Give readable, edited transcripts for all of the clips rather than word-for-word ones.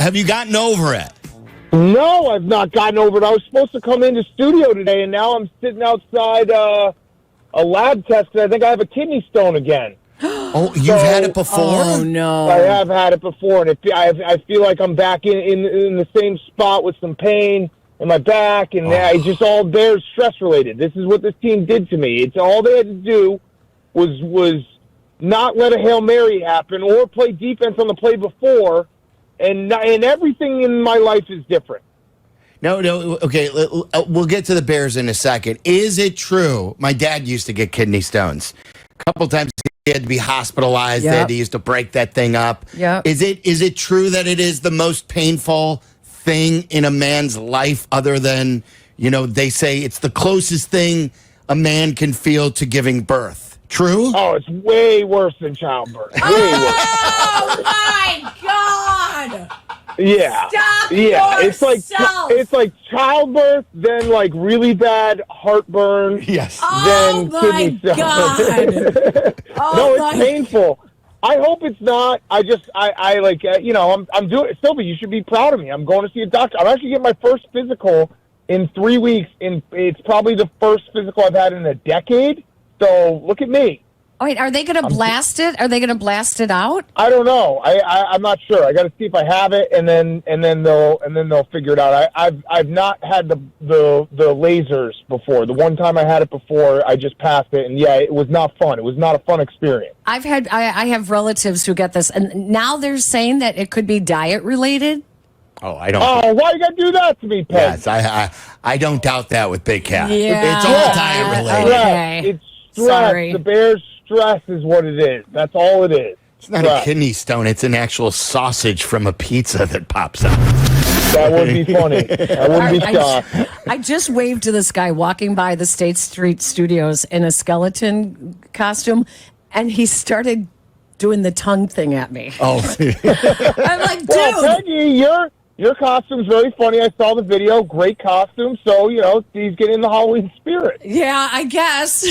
have you gotten over it? No, I've not gotten over it. I was supposed to come into studio today, and now I'm sitting outside a lab test because I think I have a kidney stone again. Oh, you've had it before? Oh, no. I have had it before, and I feel like I'm back in the same spot with some pain in my back, and I just all there's stress-related. This is what this team did to me. It's all they had to do was not let a Hail Mary happen or play defense on the play before, and everything in my life is different. No, okay, we'll get to the Bears in a second. Is it true? My dad used to get kidney stones. A couple times he had to be hospitalized. Yep. He used to break that thing up. Yep. Is it true that it is the most painful thing in a man's life other than, they say it's the closest thing a man can feel to giving birth? True? Oh, it's way worse than childbirth. Way worse. Oh, my God. Yeah. Stop It's like childbirth, then like really bad heartburn. Yes. Then kidney stones. God. No, it's painful. I hope it's not. I'm doing it. Sylvie, you should be proud of me. I'm going to see a doctor. I'm actually getting my first physical in 3 weeks, and it's probably the first physical I've had in a decade. So look at me. Oh, wait, are they going to blast it? Are they going to blast it out? I don't know. I'm not sure. I got to see if I have it, and then they'll figure it out. I've not had the lasers before. The one time I had it before, I just passed it, and yeah, it was not fun. It was not a fun experience. I have relatives who get this, and now they're saying that it could be diet related. Oh, I don't. Oh, why you got to do that to me, Peg? Yes, I don't doubt that with Big Cat. Yeah. It's all diet related. Okay. It's stress. Sorry. The Bears' stress is what it is. That's all it is. It's not a kidney stone. It's an actual sausage from a pizza that pops out. That would be funny. I wouldn't be shocked. I just waved to this guy walking by the State Street Studios in a skeleton costume, and he started doing the tongue thing at me. Oh. I'm like, dude. Well, Peggy, your costume's very funny. I saw the video. Great costume. So, he's getting in the Halloween spirit. Yeah, I guess.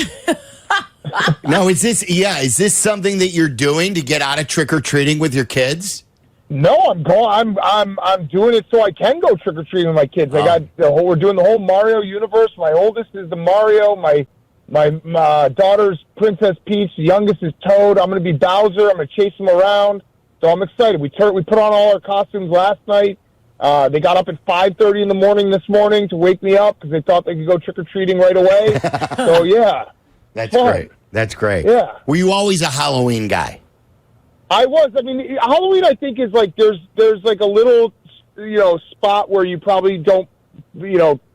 Now, is this something that you're doing to get out of trick-or-treating with your kids? No, I'm doing it so I can go trick-or-treating with my kids. We're doing the whole Mario universe. My oldest is the Mario. My daughter's Princess Peach. The youngest is Toad. I'm going to be Bowser. I'm going to chase them around. So I'm excited. We put on all our costumes last night. They got up at 5:30 in the morning this morning to wake me up because they thought they could go trick-or-treating right away. So, yeah. That's great. That's great. Yeah. Were you always a Halloween guy? I was. I mean, Halloween, I think, is like there's like a little, spot where you probably don't,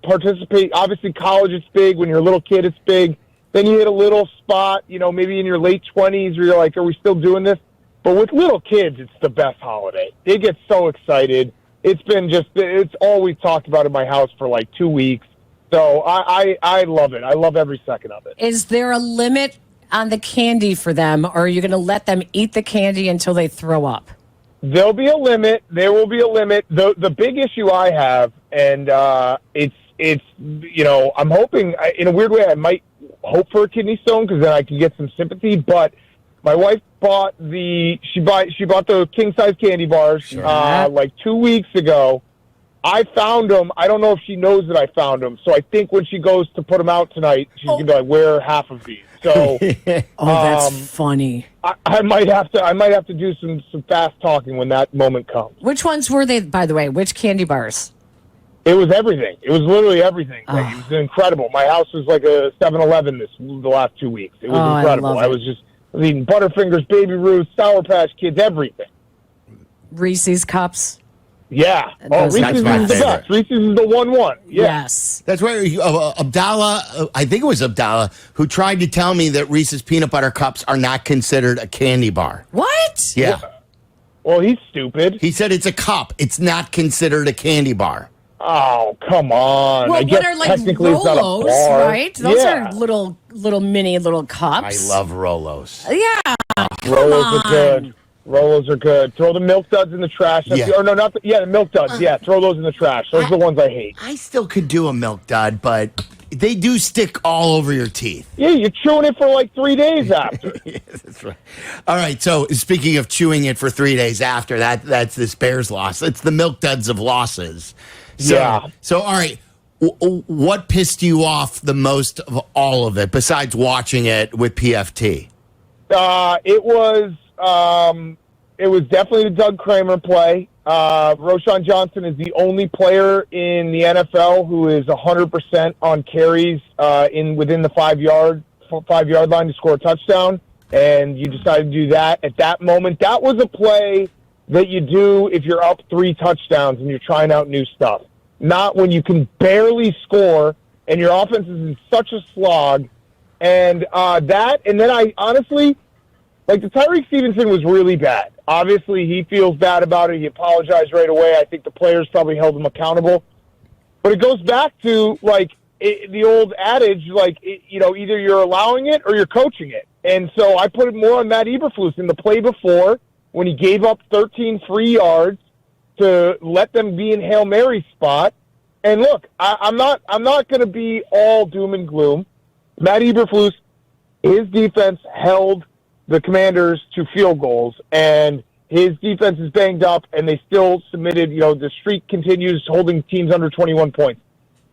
participate. Obviously, college is big. When you're a little kid, it's big. Then you hit a little spot, maybe in your late 20s where you're like, are we still doing this? But with little kids, it's the best holiday. They get so excited. It's all we've talked about in my house for like 2 weeks. So I love it. I love every second of it. Is there a limit on the candy for them, or are you going to let them eat the candy until they throw up? There'll be a limit. There will be a limit. The big issue I have, and it's I'm hoping, in a weird way, I might hope for a kidney stone because then I can get some sympathy. But my wife bought the king size candy bars like 2 weeks ago. I found them. I don't know if she knows that I found them. So I think when she goes to put them out tonight, she's gonna be like, "Where are half of these?" So, that's funny. I might have to do some fast talking when that moment comes. Which ones were they, by the way? Which candy bars? It was everything. It was literally everything. It was incredible. My house was like a 7-Eleven the last 2 weeks. It was incredible. I was eating Butterfingers, Baby Ruth, Sour Patch Kids, everything. Reese's Cups. Yeah. Reese's is the best. Reese's is the 1-1. Yeah. Yes. That's where Abdallah, I think it was Abdallah, who tried to tell me that Reese's Peanut Butter Cups are not considered a candy bar. What? Yeah. Well, he's stupid. He said it's a cup. It's not considered a candy bar. Oh, come on. Well, I guess what are like technically it's not a Rolos, bar. right? Those are little mini cups. I love Rolos. Yeah. Rolos are good. Rolos are good. Throw the Milk Duds in the trash. Yeah. The Milk Duds. Yeah, throw those in the trash. Those are the ones I hate. I still could do a Milk Dud, but they do stick all over your teeth. Yeah, you're chewing it for like 3 days after. Yes, that's right. All right. So speaking of chewing it for 3 days after that's this Bears loss. It's the milk duds of losses. So, Yeah. So all right. What pissed you off the most of all of it, besides watching it with PFT? It was definitely the Doug Kramer play. Roschon Johnson is the only player in the NFL who is 100% on carries within the 5-yard line to score a touchdown, and you decided to do that at that moment. That was a play that you do if you're up 3 touchdowns and you're trying out new stuff. Not when you can barely score and your offense is in such a slog. And then I honestly, like, the Tyreek Stevenson was really bad. Obviously, he feels bad about it. He apologized right away. I think the players probably held him accountable. But it goes back to, like, the old adage, like, either you're allowing it or you're coaching it. And so I put it more on Matt Eberflus in the play before when he gave up 13 free yards to let them be in Hail Mary spot. And look, I'm not going to be all doom and gloom. Matt Eberflus, his defense held the Commanders to field goals, and his defense is banged up, and they still submitted, the streak continues holding teams under 21 points.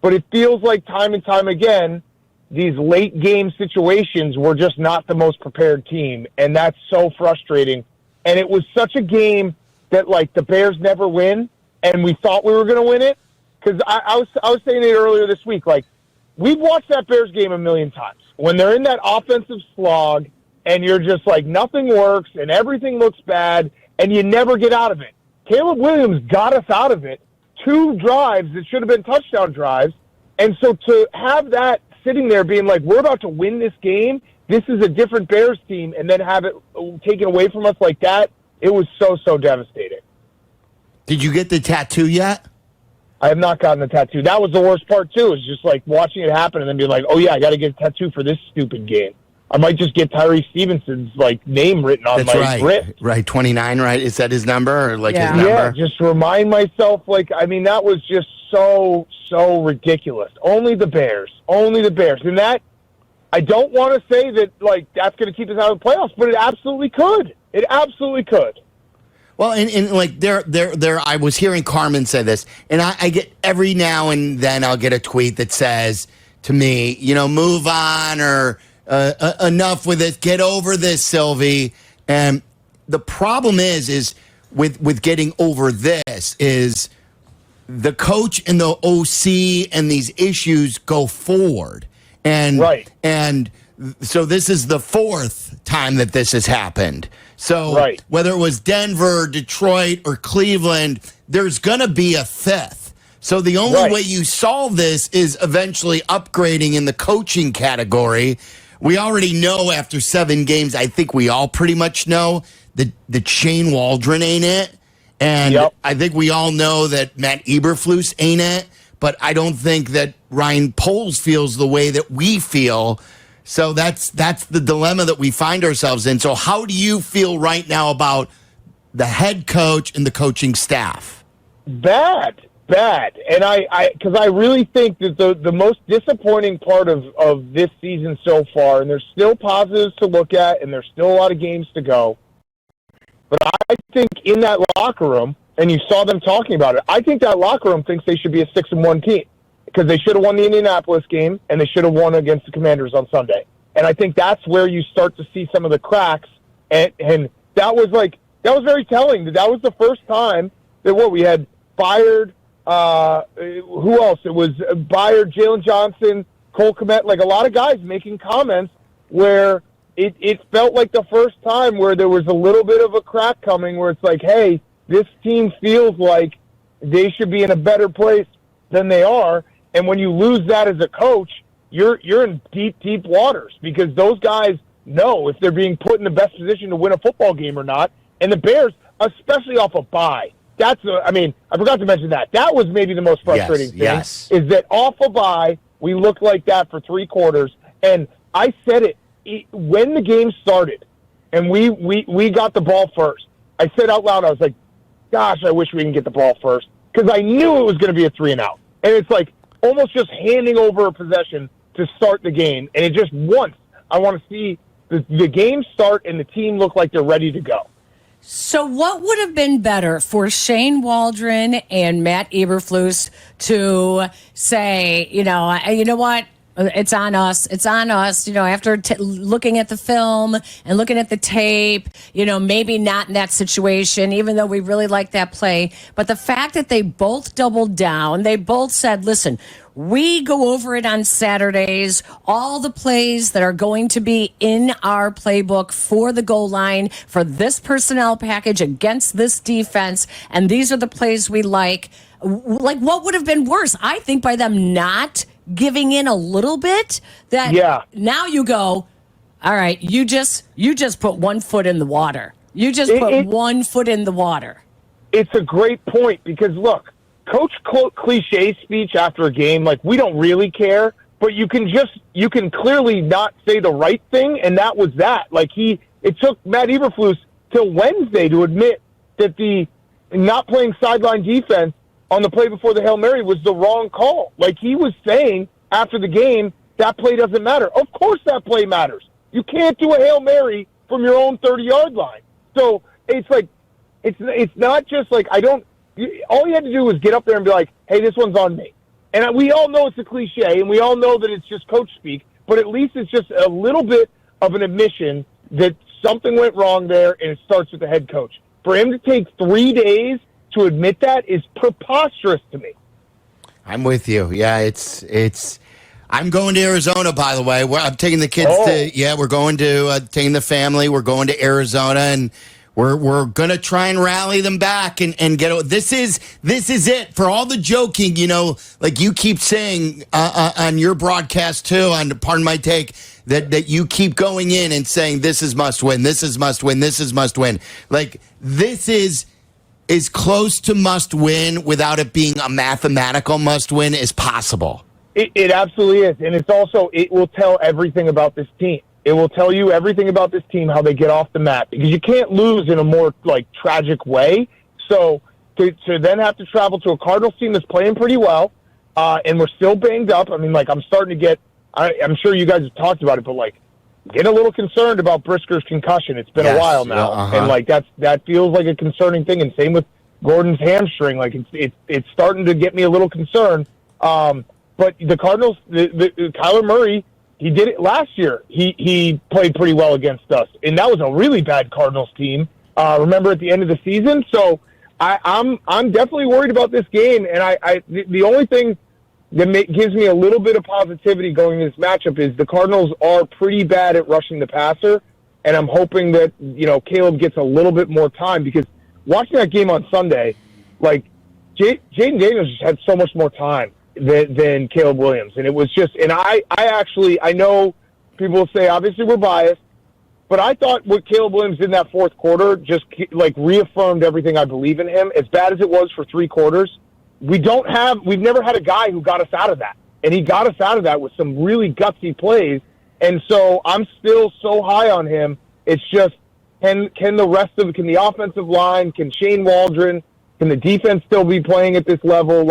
But it feels like time and time again, these late game situations were just not the most prepared team, and that's so frustrating. And it was such a game that, like, the Bears never win, and we thought we were going to win it. Because I was saying it earlier this week, like, we've watched that Bears game a million times. When they're in that offensive slog, and you're just like, nothing works, and everything looks bad, and you never get out of it. Caleb Williams got us out of it. 2 drives that should have been touchdown drives. And so to have that sitting there being like, we're about to win this game, this is a different Bears team, and then have it taken away from us like that, it was so, so devastating. Did you get the tattoo yet? I have not gotten the tattoo. That was the worst part, too, is just like watching it happen and then being like, oh, yeah, I got to get a tattoo for this stupid game. I might just get Tyree Stevenson's, like, name written on my wrist. Right, 29, right? Is that his number or, like, his number? Yeah, just remind myself, like, I mean, that was just so, so ridiculous. Only the Bears. And that, I don't want to say that, like, that's going to keep us out of the playoffs, but it absolutely could. It absolutely could. Well, and like there, I was hearing Carmen say this, and I get every now and then I'll get a tweet that says to me, move on or enough with it, get over this, Sylvie. And the problem is with getting over this is the coach and the OC and these issues go forward, and right. And so this is the 4th time that this has happened. So right. Whether it was Denver, Detroit, or Cleveland, there's going to be a 5th. So the only way you solve this is eventually upgrading in the coaching category. We already know after 7 games, I think we all pretty much know that Shane Waldron ain't it. And I think we all know that Matt Eberflus ain't it. But I don't think that Ryan Poles feels the way that we feel. So that's the dilemma that we find ourselves in. So how do you feel right now about the head coach and the coaching staff? Bad. And because I really think that the most disappointing part of this season so far, and there's still positives to look at, and there's still a lot of games to go, but I think in that locker room, and you saw them talking about it, I think that locker room thinks they should be a 6-1 team. Because they should have won the Indianapolis game, and they should have won against the Commanders on Sunday. And I think that's where you start to see some of the cracks. And that was very telling. That was the first time that we had fired. Who else? It was Byard, Jalen Johnson, Cole Kmet, like a lot of guys making comments where it felt like the first time where there was a little bit of a crack coming, where it's like, hey, this team feels like they should be in a better place than they are. And when you lose that as a coach, you're in deep, deep waters, because those guys know if they're being put in the best position to win a football game or not. And the Bears, especially off a bye, I forgot to mention that. That was maybe the most frustrating thing, is that off a bye, we looked like that for 3 quarters. And I said it when the game started and we got the ball first. I said out loud, I was like, gosh, I wish we didn't get the ball first, because I knew it was going to be a 3-and-out. And it's like, almost just handing over a possession to start the game. And it just once, I want to see the game start and the team look like they're ready to go. So what would have been better for Shane Waldron and Matt Eberflus to say, you know what? It's on us. It's on us. After looking at the film and looking at the tape, maybe not in that situation, even though we really like that play. But the fact that they both doubled down, they both said, listen, we go over it on Saturdays, all the plays that are going to be in our playbook for the goal line, for this personnel package against this defense, and these are the plays we like. Like, what would have been worse? I think by them not giving in a little bit, that now you go, all right, you just put 1 foot in the water. You just put 1 foot in the water. It's a great point because, look, Coach cliche speech after a game, like, we don't really care, but you can clearly not say the right thing, and that was that. Like, it took Matt Eberflus till Wednesday to admit that the not playing sideline defense on the play before the Hail Mary was the wrong call. Like, he was saying after the game, that play doesn't matter. Of course that play matters. You can't do a Hail Mary from your own 30-yard line. So it's like, it's not just like, all you had to do was get up there and be like, hey, this one's on me. And we all know it's a cliche, and we all know that it's just coach speak, but at least it's just a little bit of an admission that something went wrong there, and it starts with the head coach. For him to take 3 days to admit that is preposterous to me. I'm with you. Yeah, it's. I'm going to Arizona, by the way. I'm taking the kids we're going to taking the family. We're going to Arizona, and we're going to try and rally them back and get. This is it for all the joking. Like you keep saying on your broadcast too. On Pardon My Take. That you keep going in and saying this is must win. This is must win. This is must win. Like this is as close to must win without it being a mathematical must win as possible. It absolutely is. And it's also, it will tell everything about this team. It will tell you everything about this team, how they get off the mat, because you can't lose in a more tragic way. So to then have to travel to a Cardinals team that's playing pretty well, and we're still banged up. I mean, I'm starting to get, I'm sure you guys have talked about it, but get a little concerned about Brisker's concussion. It's been a while now, and that feels like a concerning thing. And same with Gordon's hamstring. It's starting to get me a little concerned. But the Cardinals, Kyler Murray, he did it last year. He played pretty well against us, and that was a really bad Cardinals team. Remember at the end of the season. So I'm definitely worried about this game. And the only thing that gives me a little bit of positivity going into this matchup is the Cardinals are pretty bad at rushing the passer, and I'm hoping that Caleb gets a little bit more time, because watching that game on Sunday, Jaden Daniels just had so much more time than Caleb Williams, and it was just. And I know people will say obviously we're biased, but I thought what Caleb Williams did in that fourth quarter just reaffirmed everything I believe in him. As bad as it was for 3 quarters. We've never had a guy who got us out of that. And he got us out of that with some really gutsy plays. And so I'm still so high on him. It's just, can the offensive line, can Shane Waldron, can the defense still be playing at this level?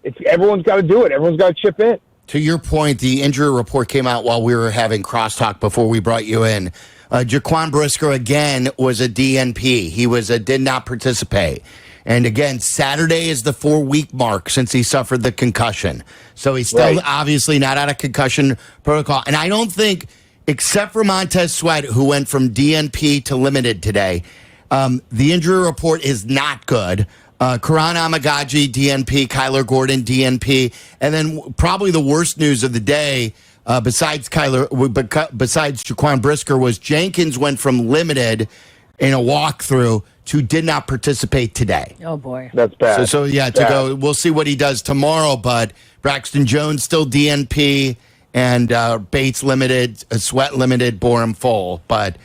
It's everyone's got to do it. Everyone's got to chip in. To your point, the injury report came out while we were having crosstalk before we brought you in. Jaquan Brisker, again, was a DNP. He did not participate. And again, Saturday is the 4-week mark since he suffered the concussion. So he's still obviously not out of concussion protocol. And I don't think, except for Montez Sweat, who went from DNP to limited today, the injury report is not good. Karan Amagaji, DNP, Kyler Gordon, DNP. And then probably the worst news of the day, besides Jaquan Brisker, was Jenkins went from limited in a walkthrough to did not participate today. Oh, boy. That's bad. So go. We'll see what he does tomorrow, but Braxton Jones still DNP, and Bates limited, Sweat limited, Borum full. But,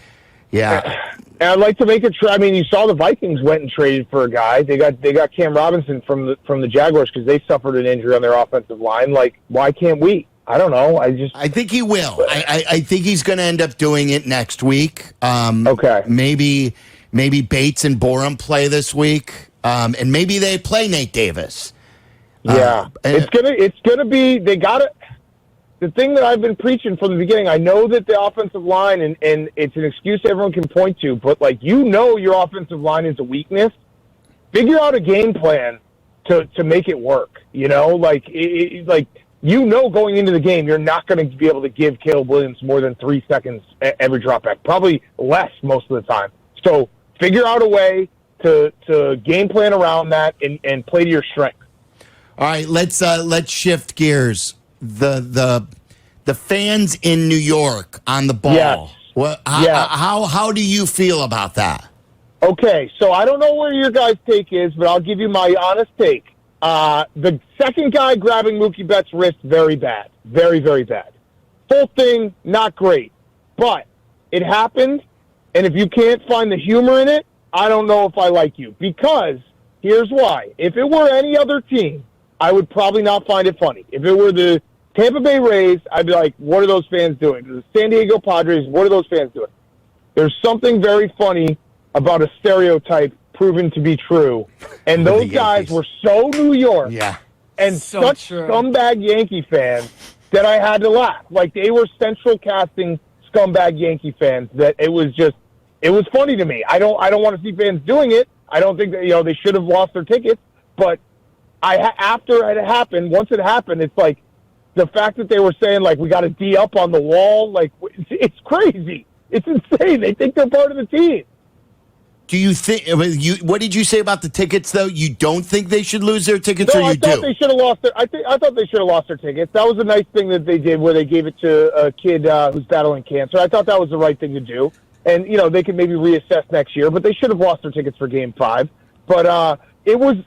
yeah. And I'd like to make you saw the Vikings went and traded for a guy. They got Cam Robinson from the Jaguars because they suffered an injury on their offensive line. Why can't we? I don't know. I think he will. I think he's going to end up doing it next week. Okay. Maybe Bates and Borum play this week, and maybe they play Nate Davis. Yeah, it's gonna be. They got it. The thing that I've been preaching from the beginning, I know that the offensive line, and it's an excuse everyone can point to, but like your offensive line is a weakness. Figure out a game plan to make it work. Like going into the game, you're not going to be able to give Caleb Williams more than 3 seconds every drop back, probably less most of the time. So figure out a way to game plan around that and play to your strength. All right, let's shift gears. The fans in New York on the ball. Yes. How do you feel about that? Okay, so I don't know where your guys' take is, but I'll give you my honest take. The second guy grabbing Mookie Betts' wrist, very bad. Very, very bad. Whole thing, not great. But it happened, and if you can't find the humor in it, I don't know if I like you. Because, here's why. If it were any other team, I would probably not find it funny. If it were the Tampa Bay Rays, I'd be like, what are those fans doing? The San Diego Padres, what are those fans doing? There's something very funny about a stereotype proven to be true. And those guys were so New York and so such true. scumbag Yankee fans that I had to laugh. Like, they were central casting scumbag Yankee fans that it was funny to me. I don't want to see fans doing it. I don't think that, they should have lost their tickets, but after it happened, once it happened, it's like the fact that they were saying, like, we got a D up on the wall, like, it's crazy. It's insane. They think they're part of the team. Do you think? What did you say about the tickets, though? You don't think they should lose their tickets, or you do? I thought they should have lost I thought they should have lost their tickets. That was a nice thing that they did, where they gave it to a kid who's battling cancer. I thought that was the right thing to do, and they could maybe reassess next year. But they should have lost their tickets for Game 5. But it was.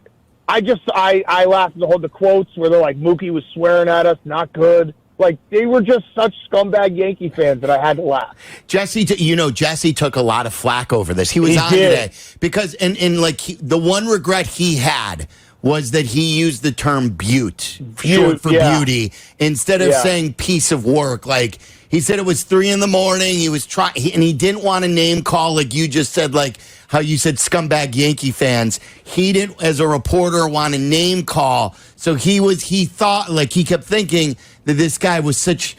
I laughed at the quotes where they're like, Mookie was swearing at us, not good. Like, they were just such scumbag Yankee fans that I had to laugh. Jesse took a lot of flack over this. He was on today because, the one regret he had was that he used the term beaut, short for beauty, instead of saying piece of work. Like, he said it was 3 a.m. He was and he didn't want to name call, like you just said, like how you said scumbag Yankee fans. He didn't, as a reporter, want to name call. So he kept thinking that this guy was such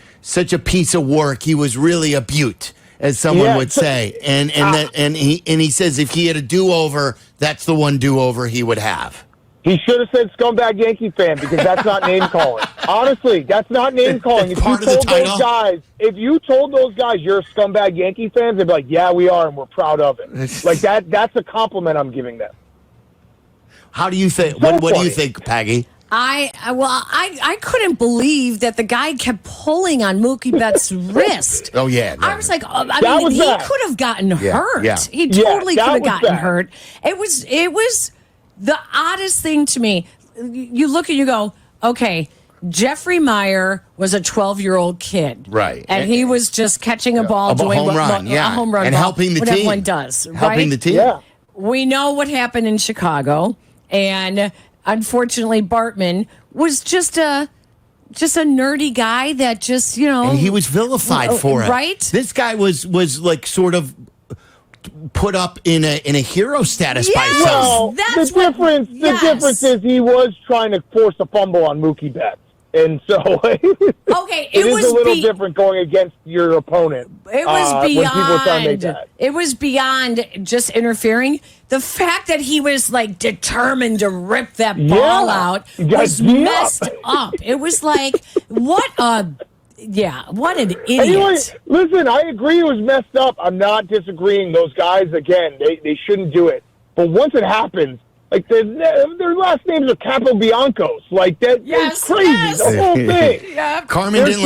a piece of work. He was really a beaut, as someone would say. And he says if he had a do-over, that's the one do-over he would have. He should have said scumbag Yankee fan, because that's not name calling. Honestly, that's not name calling. If you told those guys you're a scumbag Yankee fans, they'd be like, yeah, we are, and we're proud of it. Like, that's a compliment I'm giving them. How do you think? What do you think, Peggy? I couldn't believe that the guy kept pulling on Mookie Betts' wrist. Oh, yeah. I was like, he could have gotten hurt. Yeah. He totally could have gotten hurt. It was the oddest thing to me. You look and you go, okay, Jeffrey Meyer was a 12-year-old kid. Right. And he was just catching a ball, doing a home run, and helping the what team. Everyone does, right? Helping the team. Yeah. We know what happened in Chicago, and unfortunately, Bartman was just a nerdy guy that just, and he was vilified for it. Right? This guy was like sort of put up in a hero status by some. Well, the difference is he was trying to force a fumble on Mookie Betts. And so it was a little different going against your opponent. It was beyond. When people were trying to make that. It was beyond just interfering. The fact that he was like determined to rip that ball out was messed up. It was like, what an idiot. Anyway, listen, I agree it was messed up. I'm not disagreeing. Those guys, again, they shouldn't do it. But once it happens, like, their last names are Capobiancos. Like, it's crazy. The whole thing. Yeah. Carmen didn't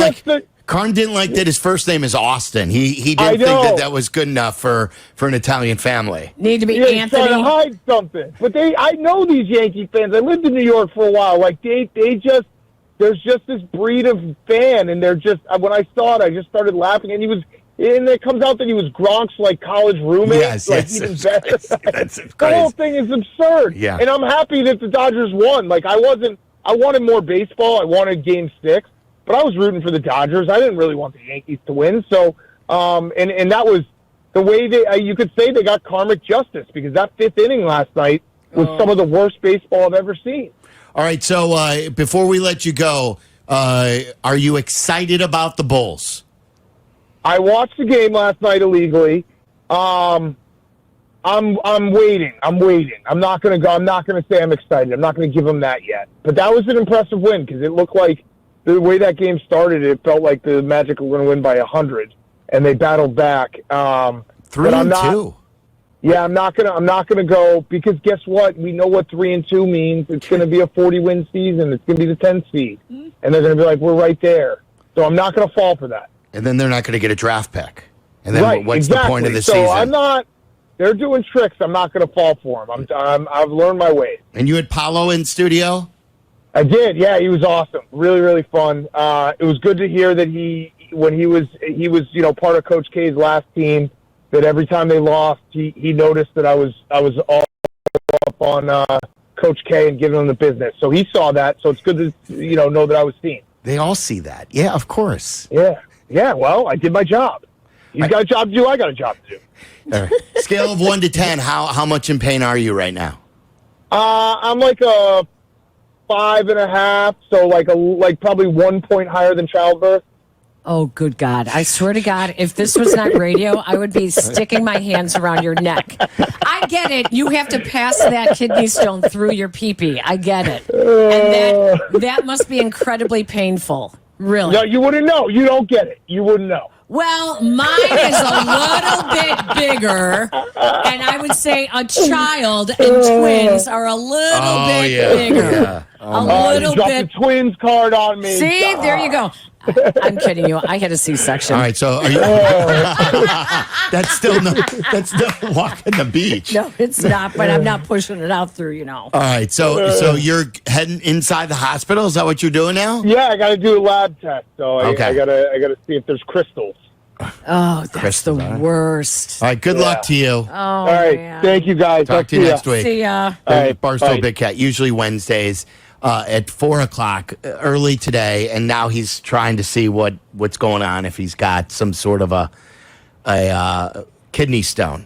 like that his first name is Austin. He didn't think that was good enough for an Italian family. Need to be Trying Anthony. to hide something. But I know these Yankee fans. I lived in New York for a while. Like, there's just this breed of fan, and they're just, when I saw it, I just started laughing. And it comes out that he was Gronk's college roommate. Yes, even better. That's crazy. The whole thing is absurd. Yeah. And I'm happy that the Dodgers won. Like, I wanted more baseball. I wanted Game 6, but I was rooting for the Dodgers. I didn't really want the Yankees to win. So, and that was the way you could say they got karmic justice, because that 5th inning last night, was some of the worst baseball I've ever seen. All right, so before we let you go, are you excited about the Bulls? I watched the game last night illegally. I'm waiting. I'm not going to go. I'm not going to say I'm excited. I'm not going to give them that yet. But that was an impressive win because it looked like the way that game started, it felt like the Magic were going to win by 100, and they battled back. 3-2. Yeah, I'm not gonna go because guess what? We know what 3-2 means. It's going to be a 40-win season. It's going to be the 10th seed, and they're going to be like, we're right there. So I'm not going to fall for that. And then they're not going to get a draft pick. And then Right, what's exactly. the point of the so season? I'm not. They're doing tricks. I'm not going to fall for them. I've learned my ways. And you had Paolo in studio? I did. Yeah, he was awesome. Really, really fun. It was good to hear that when he was part of Coach K's last team, that every time they lost, he noticed that I was all up on Coach K and giving him the business. So he saw that. So it's good to know that I was seen. They all see that. Yeah, of course. Yeah. Well, I did my job. You got a job to do. I got a job to do. All right. Scale of 1 to 10. How much in pain are you right now? I'm like a 5.5. So like probably 1 point higher than childbirth. Oh, good God. I swear to God, if this was not radio, I would be sticking my hands around your neck. I get it. You have to pass that kidney stone through your pee-pee. I get it. And that must be incredibly painful. Really. No, you wouldn't know. You don't get it. You wouldn't know. Well, mine is a little bit bigger, and I would say a child and twins are a little bit bigger. Yeah. A little you dropped bit. the twins card on me. See, there you go. I'm kidding you. I had a C-section. All right, so are you, that's still walking the beach. No, it's not, but I'm not pushing it out through, All right, so you're heading inside the hospital? Is that what you're doing now? Yeah, I got to do a lab test, so Okay. I gotta see if there's crystals. Oh, that's Crystals, the huh? worst. All right, good luck to you. Oh, All right, man. thank you guys. Talk to you next week. See ya. All right, Barstool bye. Big Cat, usually Wednesdays at 4 o'clock, early today, and now he's trying to see what's going on, if he's got some sort of a kidney stone.